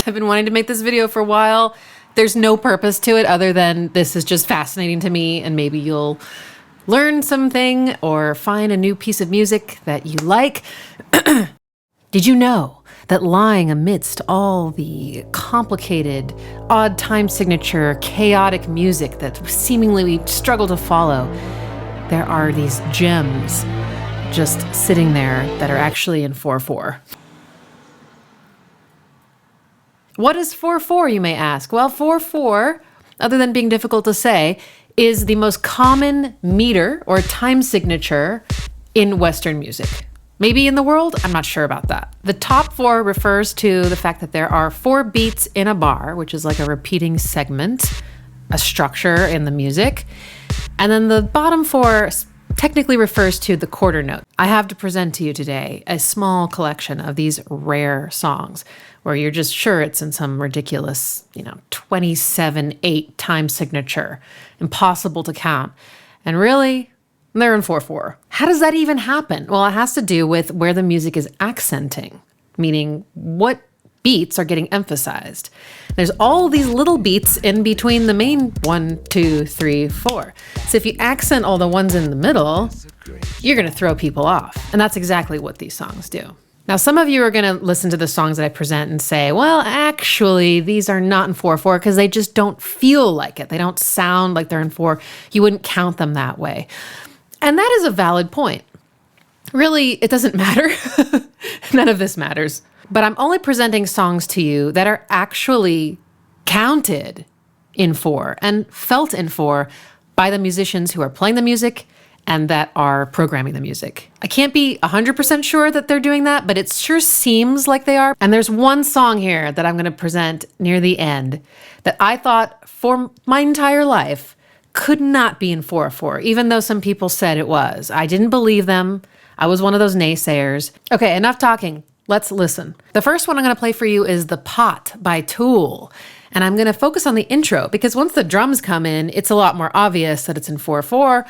I've been wanting to make this video for a while. There's no purpose to it other than this is just fascinating to me, and maybe you'll learn something or find a new piece of music that you like. Did you know that lying amidst all the complicated, odd time signature, chaotic music that seemingly we struggle to follow, there are these gems just sitting there that are actually in 4/4? What is 4/4, you may ask? Well, 4/4, other than being difficult to say, is the most common meter or time signature in Western music. Maybe in the world? I'm not sure about that. The top 4 refers to the fact that there are 4 beats in a bar, which is like a repeating segment, a structure in the music. And then the bottom 4 technically refers to the quarter note. I have to present to you today a small collection of these rare songs where you're just sure it's in some ridiculous, 27/8 time signature, impossible to count. And really, they're in 4/4. How does that even happen? Well, it has to do with where the music is accenting, meaning what beats are getting emphasized. There's all these little beats in between the main 1, 2, 3, 4. So if you accent all the ones in the middle, you're going to throw people off. And that's exactly what these songs do. Now, some of you are going to listen to the songs that I present and say, well, actually, these are not in 4/4 because they just don't feel like it. They don't sound like they're in 4. You wouldn't count them that way. And that is a valid point. Really, it doesn't matter. None of this matters. But I'm only presenting songs to you that are actually counted in 4 and felt in 4 by the musicians who are playing the music and that are programming the music. I can't be 100% sure that they're doing that, but it sure seems like they are. And there's one song here that I'm going to present near the end that I thought for my entire life could not be in 4/4, even though some people said it was. I didn't believe them. I was one of those naysayers. Okay, enough talking. Let's listen. The first one I'm going to play for you is The Pot by Tool. And I'm going to focus on the intro because once the drums come in, it's a lot more obvious that it's in 4/4.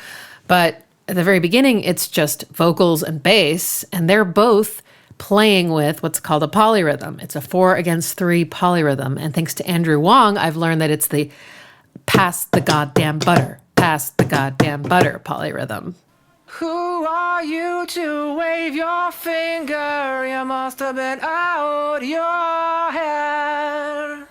But at the very beginning, it's just vocals and bass, and they're both playing with what's called a polyrhythm. It's a 4/3 polyrhythm. And thanks to Andrew Wong, I've learned that it's the pass the goddamn butter polyrhythm. Who are you to wave your finger? You must have been out your head.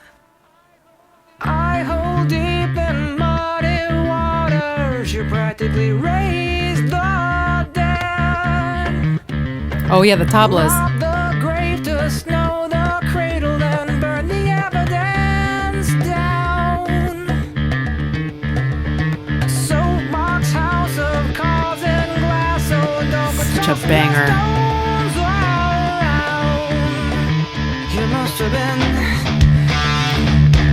I hold deep in muddy waters. You practically raised the dead. Oh yeah, the tablas. Rob the grave to snow the cradle and burn the evidence down. Soapbox house of cars and glass, so don't put Such a banger. stones around. You must have been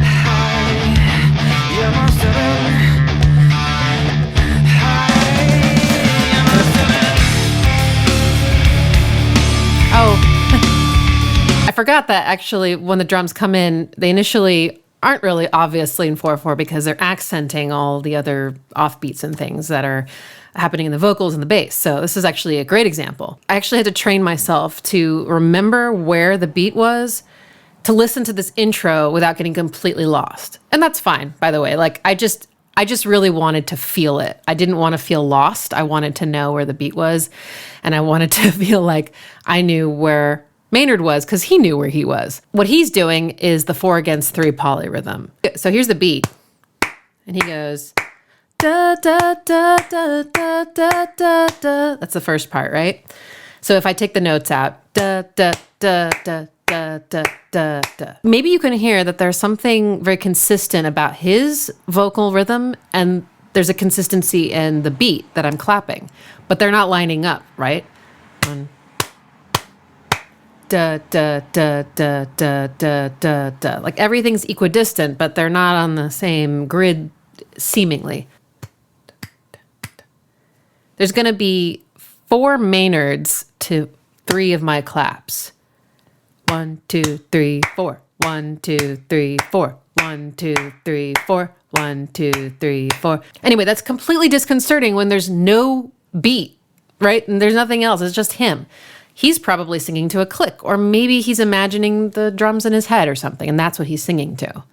high. You must have been high. You must have been. Oh, I forgot that actually when the drums come in, they initially aren't really obviously in 4/4 because they're accenting all the other offbeats and things that are happening in the vocals and the bass. So this is actually a great example. I actually had to train myself to remember where the beat was to listen to this intro without getting completely lost. And that's fine, by the way. Like I just really wanted to feel it. I didn't want to feel lost. I wanted to know where the beat was. And I wanted to feel like I knew where Maynard was because he knew where he was. What he's doing is the 4/3 polyrhythm. So here's the beat. And he goes, da, da, da, da, da, da, da, da. That's the first part, right? So if I take the notes out, da, da, da, da, da, da, da, da. Maybe you can hear that there's something very consistent about his vocal rhythm and there's a consistency in the beat that I'm clapping, but they're not lining up, right? One, da, da, da, da, da, da, da, da. Like everything's equidistant, but they're not on the same grid seemingly. There's going to be 4 Maynards to 3 of my claps. 1, 2, 3, 4. 1, 2, 3, 4. 1, 2, 3, 4. 1, 2, 3, 4. Anyway, that's completely disconcerting when there's no beat, right? And there's nothing else. It's just him. he's probably singing to a click, or maybe he's imagining the drums in his head or something, and that's what he's singing to.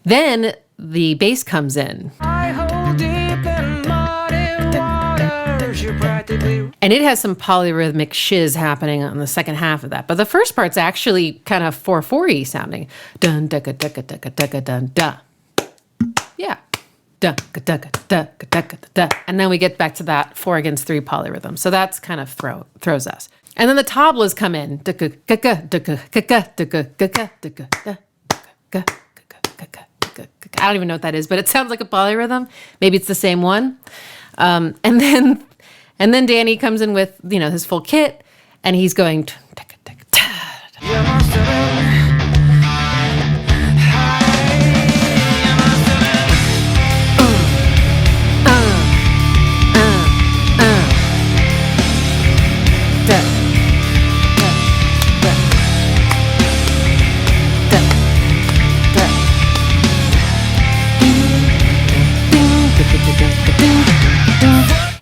Then the bass comes in. I hold deep in muddy waters. You're practically And it has some polyrhythmic shiz happening on the second half of that. But the first part's actually kind of 4/4-y sounding. Dun da dun dun da. Yeah. Dun da da da. And then we get back to that 4/3 polyrhythm. So that's kind of throws us. And then the tablas come in. I don't even know what that is, but it sounds like a polyrhythm. Maybe it's the same one. And then Danny comes in with, his full kit, and he's going. you must have been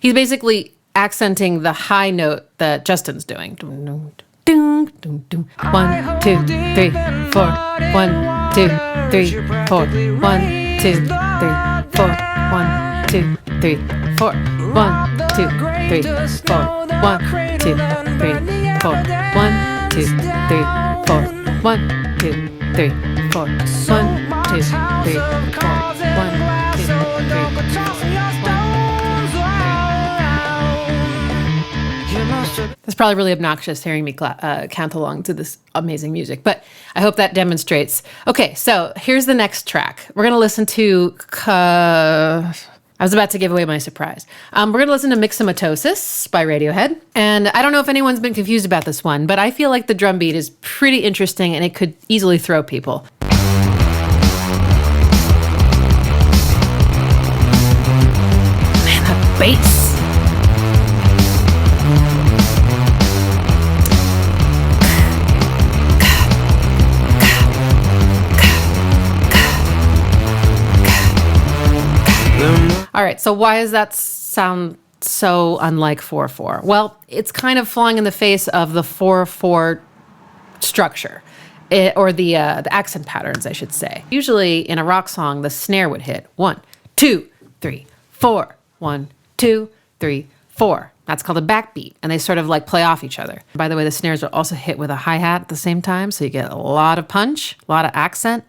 He's basically accenting the high note that Justin's doing. 1, 2, 3, 4. 1, 2, 3, 4. 1, 2, 3, 4. 1, 2, 3, 4. 1, 2, 3, 4. 1, 2, 3, 4. 1, 2, 3, 4. 1, 2, 3, 4. 1, 2, 3, 4. 1, 2, 3, 4. It's probably really obnoxious hearing me count along to this amazing music, but I hope that demonstrates. Okay, so here's the next track. We're going to listen to... I was about to give away my surprise. We're going to listen to Myxomatosis by Radiohead. And I don't know if anyone's been confused about this one, but I feel like the drum beat is pretty interesting and it could easily throw people. Man, that bass. All right, so why does that sound so unlike 4/4? Well, it's kind of flying in the face of the 4/4 structure, or the accent patterns, I should say. Usually in a rock song, the snare would hit 1, 2, 3, 4. 1, 2, 3, 4. That's called a backbeat, and they sort of like play off each other. By the way, the snares are also hit with a hi-hat at the same time, so you get a lot of punch, a lot of accent.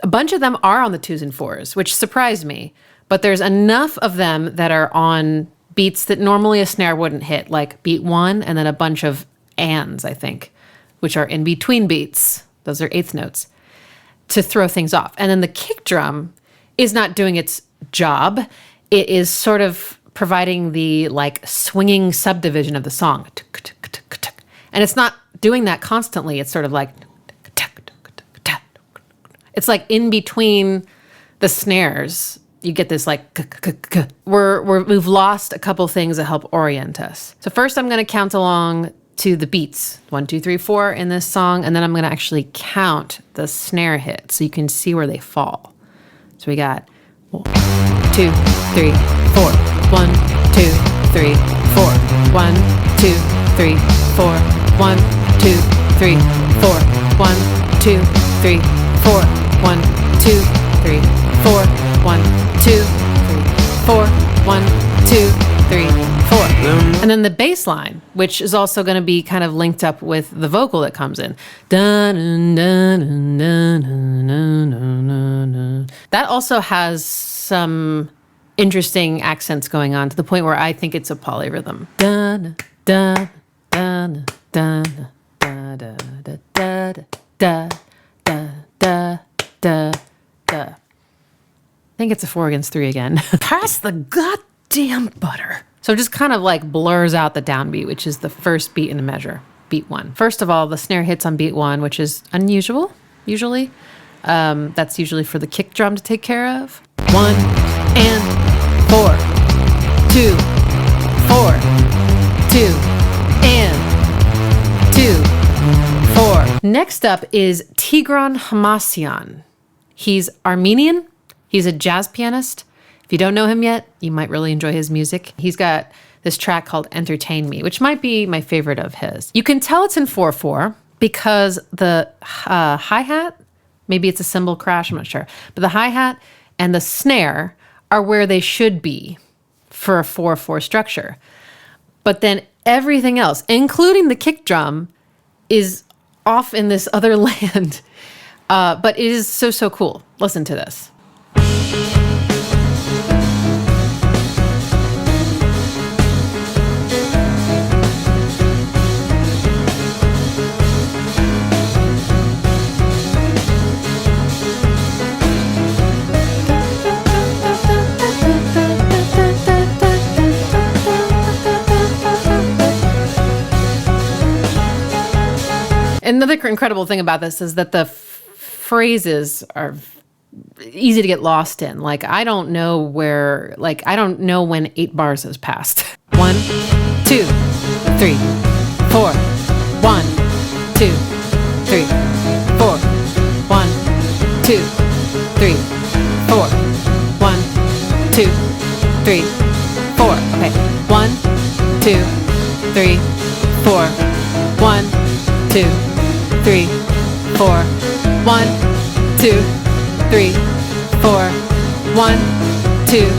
A bunch of them are on the 2s and 4s, which surprised me. But there's enough of them that are on beats that normally a snare wouldn't hit, like beat 1 and then a bunch of ands, I think, which are in between beats. Those are 8th notes to throw things off. And then the kick drum is not doing its job. It is sort of providing the like swinging subdivision of the song. And it's not doing that constantly. It's sort of like, it's like in between the snares. You get this like, we've lost a couple things that help orient us. So first I'm going to count along to the beats, 1, 2, 3, 4 in this song. And then I'm going to actually count the snare hits so you can see where they fall. So we got 1, 2, 3, 4. 1, 2, 3, 4. 1, 2, 3, 4. 1, 2, 3, 4. 1, 2, 3, 4. 1, 2, 3, 4. 1, 2, 3, 4. 1, 2, 3, 4. And then the bass line, which is also going to be kind of linked up with the vocal that comes in. That also has some interesting accents going on to the point where I think it's a polyrhythm. I think it's a 4/3 again. Pass the goddamn butter. So it just kind of like blurs out the downbeat, which is the first beat in the measure, beat 1. First of all, the snare hits on beat 1, which is unusual, usually. That's usually for the kick drum to take care of. 1 and 4. 2, 4. 2 and 2, 4. Next up is Tigran Hamasyan. He's Armenian. He's a jazz pianist. If you don't know him yet, you might really enjoy his music. He's got this track called Entertain Me, which might be my favorite of his. You can tell it's in 4/4 because the hi-hat, maybe it's a cymbal crash, I'm not sure, but the hi-hat and the snare are where they should be for a 4/4 structure. But then everything else, including the kick drum, is off in this other land. But it is so, so cool. Listen to this. Another incredible thing about this is that the phrases are easy to get lost in. Like, I don't know when 8 bars has passed. 1, 2, 3, 4. 1, 2, 3, 4. 1, 2, 3, 4. 1, 2, 3, 4. Okay. 1, 2, 3, 4. 1, 2, 3, 4. 1, 2, 3, 4. 1, 2,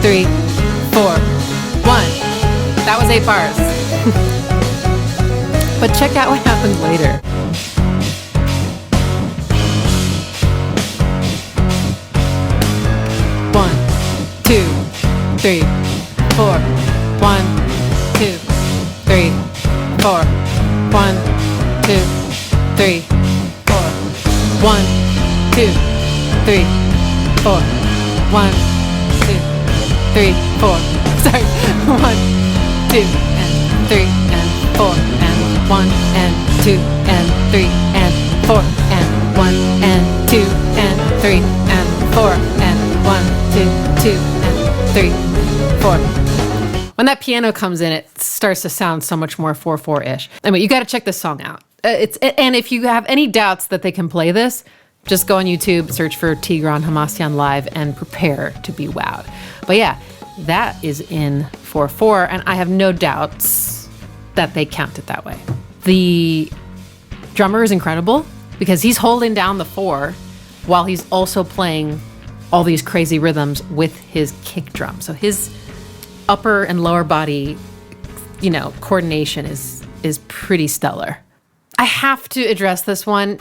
3, 4. 1. That was 8 bars. But check out what happens later. One, two, three, four. 1, 2, 3, 4. 1, 2, 3, 4. 1, 2, 3, 4. 1, 2, 3, 4. Sorry. 1, 2, and 3, and 4, and 1, and 2, and 3, and 4, and 1, and 2, and 3, and 4, and 1, 2, 2, and 3, 4. When that piano comes in, it starts to sound so much more 4/4-ish. Anyway, you got to check this song out. And if you have any doubts that they can play this, just go on YouTube, search for Tigran Hamasyan live, and prepare to be wowed. But yeah, that is in 4/4, and I have no doubts that they count it that way. The drummer is incredible because he's holding down the 4 while he's also playing all these crazy rhythms with his kick drum. So his upper and lower body, coordination is pretty stellar. I have to address this one.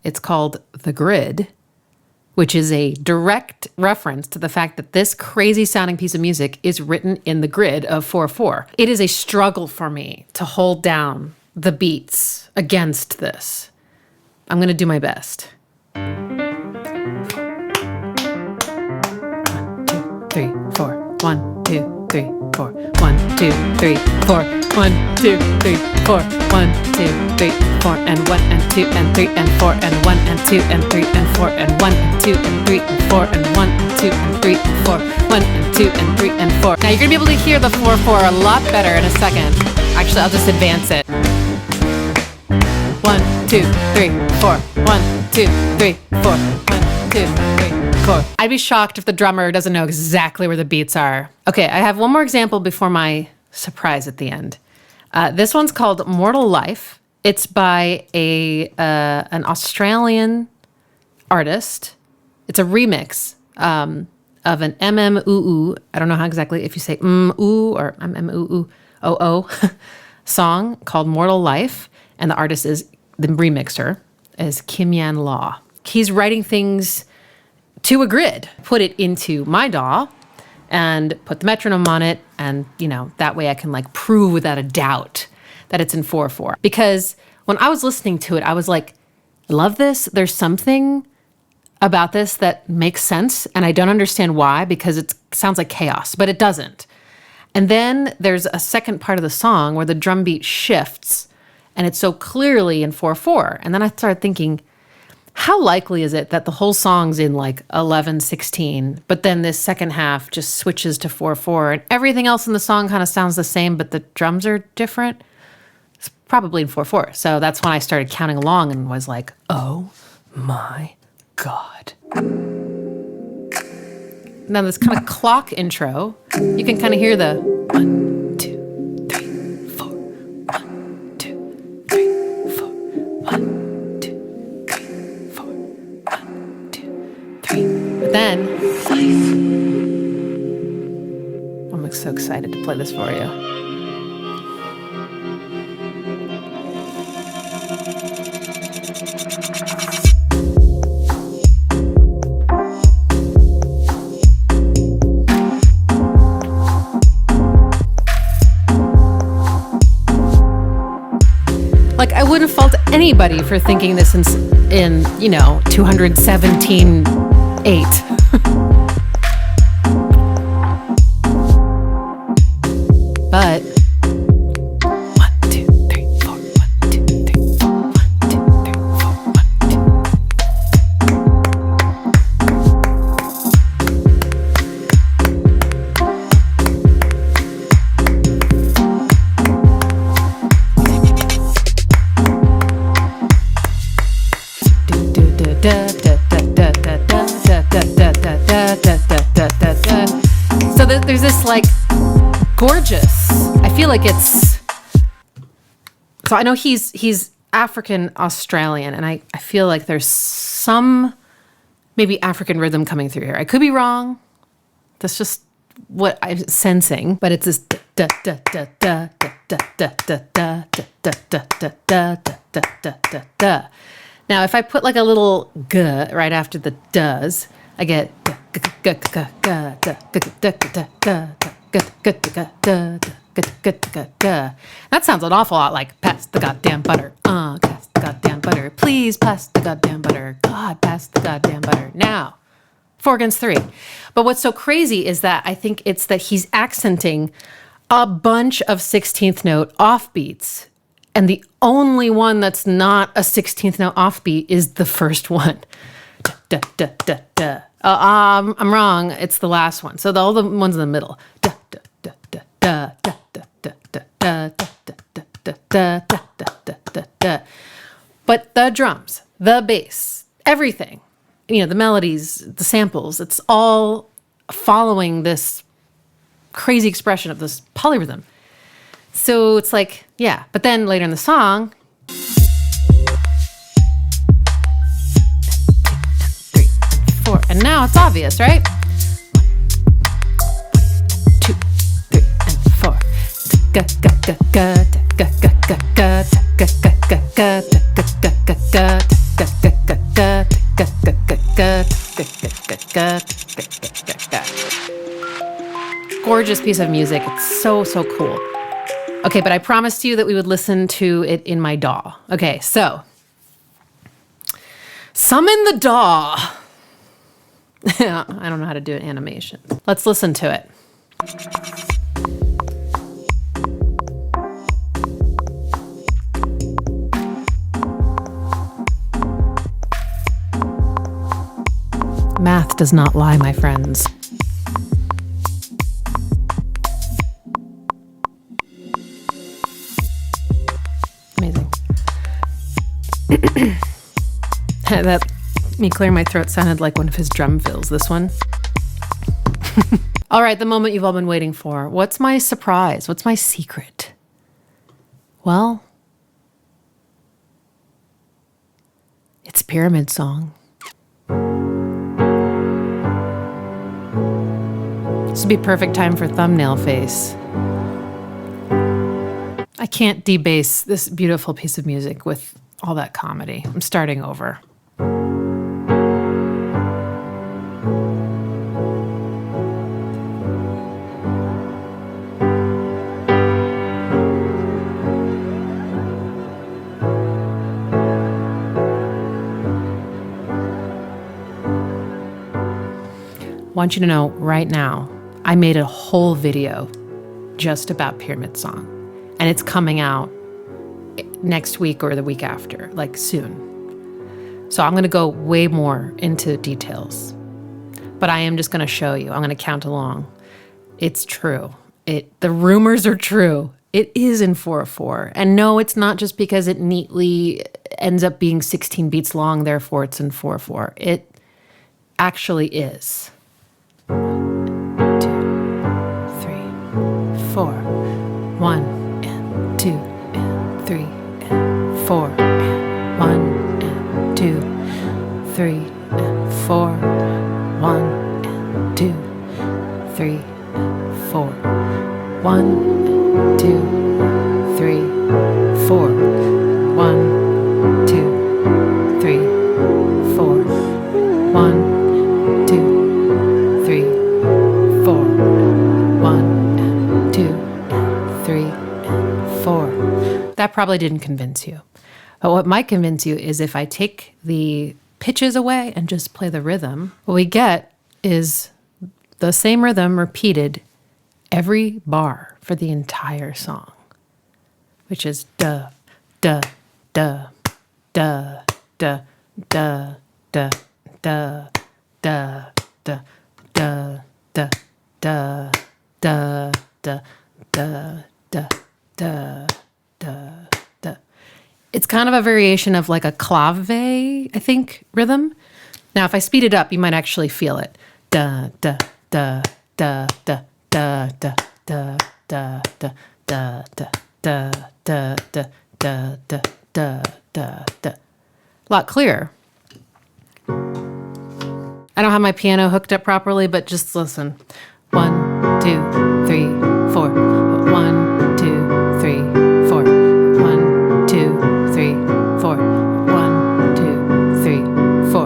It's called The Grid, which is a direct reference to the fact that this crazy sounding piece of music is written in the grid of 4/4. It is a struggle for me to hold down the beats against this. I'm going to do my best. 3, 4. 1, 2, 3, 4. 1, 2, 3, 4. 1, 2, 3, 4. 1, 2, 3, 4. And 1 and 2 and 3 and 4 and 1 and 2 and 3 and 4 and 1 and 2 and 3 and 4 and 1 and 2 and 3 and 4. 1 and 2 and 3 and 4. Now you're gonna be able to hear the 4/4 a lot better in a second. Actually, I'll just advance it. 1, 2, 3, 4. 1, 2, 3, 4. 1, 2, 3. 4. I'd be shocked if the drummer doesn't know exactly where the beats are. Okay, I have one more example before my surprise at the end. This one's called Mortal Life. It's by an Australian artist. It's a remix of an MMOO. I don't know how exactly if you say ooh or MMOO song called Mortal Life, and the artist is the remixer is Kim Yan Law. He's writing things to a grid, put it into my DAW and put the metronome on it. And, that way I can prove without a doubt that it's in 4/4. Because when I was listening to it, I was like, I love this. There's something about this that makes sense. And I don't understand why, because it sounds like chaos, but it doesn't. And then there's a second part of the song where the drum beat shifts and it's so clearly in 4/4. And then I started thinking, how likely is it that the whole song's in 11/16, but then this second half just switches to 4/4 and everything else in the song kind of sounds the same, but the drums are different? It's probably in 4/4. So that's when I started counting along and was like, oh my God. Now this kind of clock intro, you can kind of hear the 1, 2, 3, 4, 1, 2, 3, 4, 1, 2, 3, 4, 1, 2, 3. But then, I'm so excited to play this for you. Like, I wouldn't fault anybody for thinking this in 217.8. But 1, 2, 3, 4, 1, 2, 3, 4, 1, 2, 3, 4, 1, 2. So there's this like gorgeous. I feel like it's. So I know he's African Australian, and I feel like there's some maybe African rhythm coming through here. I could be wrong. That's just what I'm sensing, but it's this da da da da da da da da da da da da da da da da da. Now, if I put like a little g right after the does, I get that sounds an awful lot like pass the goddamn butter. Pass the goddamn butter. Please pass the goddamn butter. God, pass the goddamn butter. Now, 4 against 3. But what's so crazy is that I think it's that he's accenting a bunch of 16th note offbeats. And the only one that's not a 16th note offbeat is the first one. Da, da, da, da. I'm wrong. It's the last one. So all the ones in the middle. Da, da, da, da, da, da, da, da, da, da, da, da, da, da, da. But the drums, the bass, everything, the melodies, the samples, it's all following this crazy expression of this polyrhythm. So it's like, yeah. But then later in the song, 3 and 4, and now it's obvious, right? 1, 2, 3 and 4. Gorgeous piece of music. It's so, so cool. Okay, but I promised you that we would listen to it in my DAW. Okay, so summon the DAW. I don't know how to do an animation. Let's listen to it. Math does not lie, my friends. Amazing. That me clearing my throat sounded like one of his drum fills, this one. All right, the moment you've all been waiting for. What's my surprise? What's my secret? Well, it's Pyramid Song. This would be perfect time for thumbnail face. I can't debase this beautiful piece of music with all that comedy. I'm starting over. I want you to know right now, I made a whole video just about Pyramid Song, and it's coming out next week or the week after, like soon. So I'm going to go way more into details, but I am just going to show you. I'm going to count along. It's true. The rumors are true. It is in 4/4. And no, it's not just because it neatly ends up being 16 beats long, therefore it's in 4/4. actually is. 1, 2, 3, 4. 1 and 2 and 3 and 4 and 1 and 2, 3 and 4. 1 and 2, 3 and 4. 1 and 2, 3, 4. 1, 2, 3, 4. 1, 2, 3, 4. 1 and 2 and 3 and 4. That probably didn't convince you. But what might convince you is if I take the pitches away and just play the rhythm, what we get is the same rhythm repeated every bar for the entire song, which is duh, duh, duh, duh, duh, duh, duh, duh, duh, duh, duh, duh, duh, duh, duh, duh, duh, duh, duh, duh. It's kind of a variation of like a clave, I think, rhythm. Now, if I speed it up, you might actually feel it. Da da da da da da da da da da da da da da da da da da da da. A lot clearer. I don't have my piano hooked up properly, but just listen. 1, 2, 3, 4. 1, 2, 3, 4. 1, 2, 3, 4. 1, 2, 3, 4.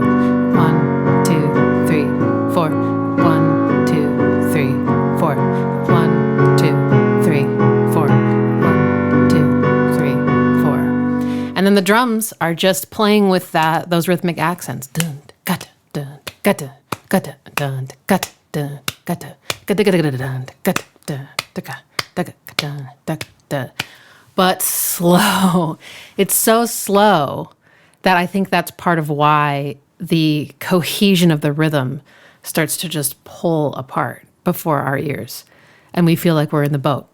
1, 2, 3, 4. 1, 2, 3, 4. 1, 2, 3, 4. 1, 2, 3, 4. And then the drums are just playing with those rhythmic accents. Dun, gata, dun, gata, gata, dun, gata, dun, gata, gata, gata, gata, dun, gata, dun, gata, gata, dun, gata. But slow. It's so slow that I think that's part of why the cohesion of the rhythm starts to just pull apart before our ears. And we feel like we're in the boat,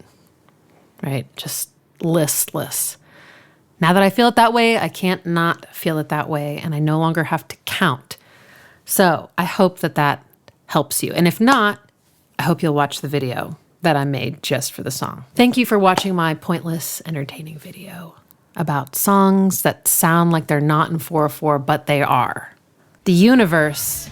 right? Just listless. Now that I feel it that way, I can't not feel it that way. And I no longer have to count. So I hope that helps you. And if not, I hope you'll watch the video that I made just for the song. Thank you for watching my pointless, entertaining video about songs that sound like they're not in 4/4, but they are. The universe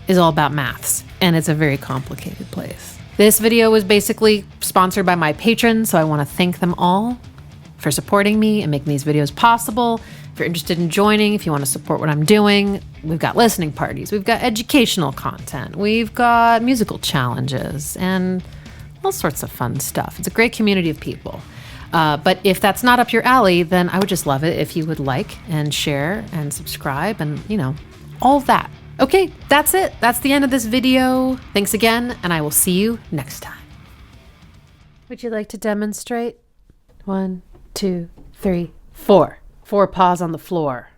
is all about maths, and it's a very complicated place. This video was basically sponsored by my patrons, so I want to thank them all for supporting me and making these videos possible. If you're interested in joining, if you want to support what I'm doing, we've got listening parties, we've got educational content, we've got musical challenges, and all sorts of fun stuff. It's a great community of people. But if that's not up your alley, then I would just love it if you would like and share and subscribe and, all that. Okay, that's it. That's the end of this video. Thanks again, and I will see you next time. Would you like to demonstrate? 1, 2, 3, 4. 4 paws on the floor.